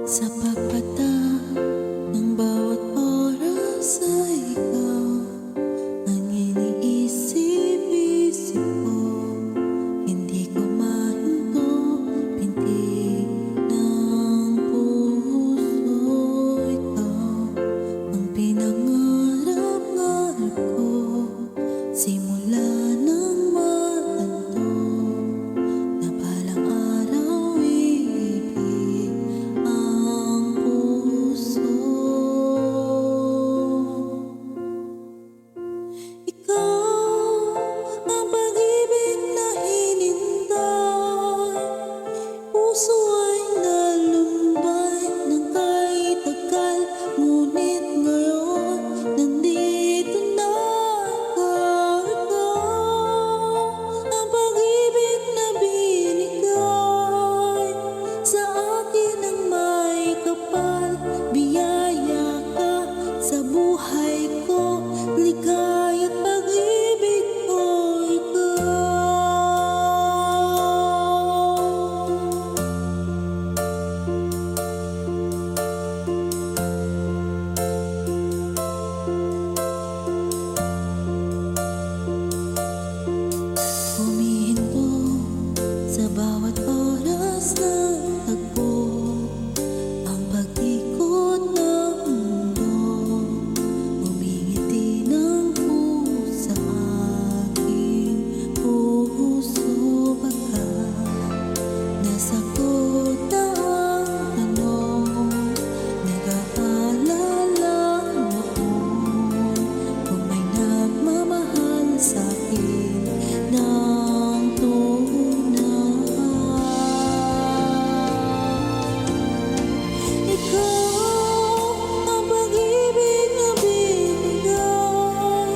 Sa pagpata ng bawat oras ay ikaw ang iniisip-isip ko. Hindi ko mahinto pintig ng puso. Ikaw ang pinangarap-ngarap ko simula nang matanto na balang araw iibig ang puso. Ikaw ang pag-ibig na hinintay, puso ay nalumbay ng kahit tagal, ngunit ngayon nandito na ikaw. Ang pag-ibig na binigay sa akin ang may kapal, biyaya ka sa buhay ko, ligaya't pag-ibig ko humihinto sa bawat oras na tagpo ang pag-ikot ng mundo. Humingiti ng puso sa aking puso pagkat nasagot na ang tanong. Nag-aalala noon kung may nagmamahal sa'kin ng tunay. Ikaw ang pag-ibig na binigay,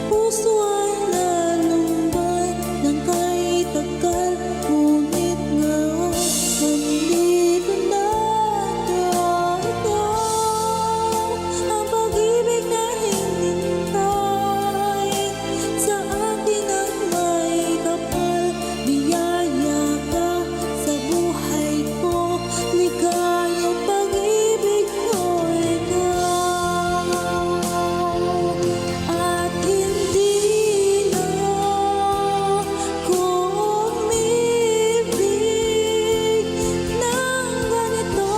puso ay nalumbay ng kahit tagal, ngunit ngayon nandito na ikaw. Ang pag-ibig na hinintay sa akin ang may kapal, biyaya ka sa buhay ko, ligayang pag-ibig ko ikaw. At hindi na ko umibig ng ganito,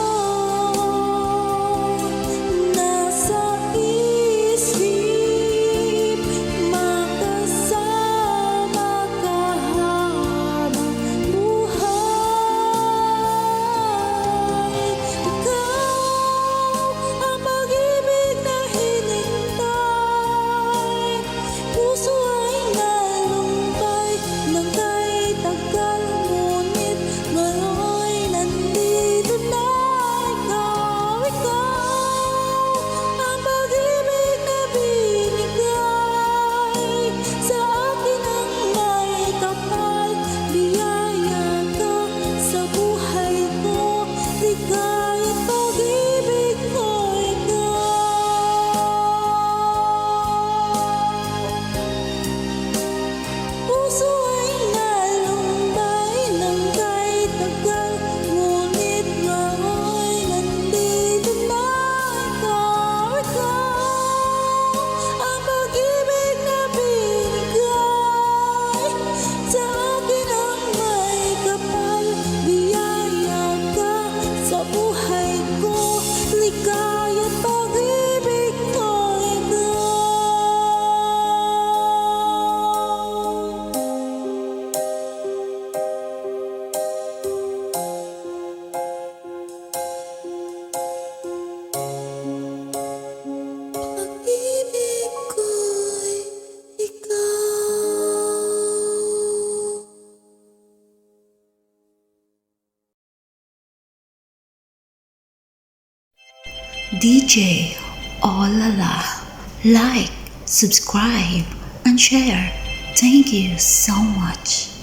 nasa isip makasama ka habang buhay. Ikaw ang pag-ibig na hinintay, puso ay nalumbay ng kahit tagal, ngunit ngayon'y nandito na ikaw. Ikaw ang pag-ibig na binigay sa akin ang may kapal, biyaya ka sa buhay ko, ligaya't pag-ibig ko puso ay nalumbay ng kahit tagal, ngunit ngayon'y nandito na ikaw. Ikaw ang pag-ibig na binigay sa akin ang may kapal, biyaya ka sa buhay ko, ligaya't pag-ibig ko pag-ibig ko'y ikaw. DJ Olala. Like, subscribe, and share. Thank you so much.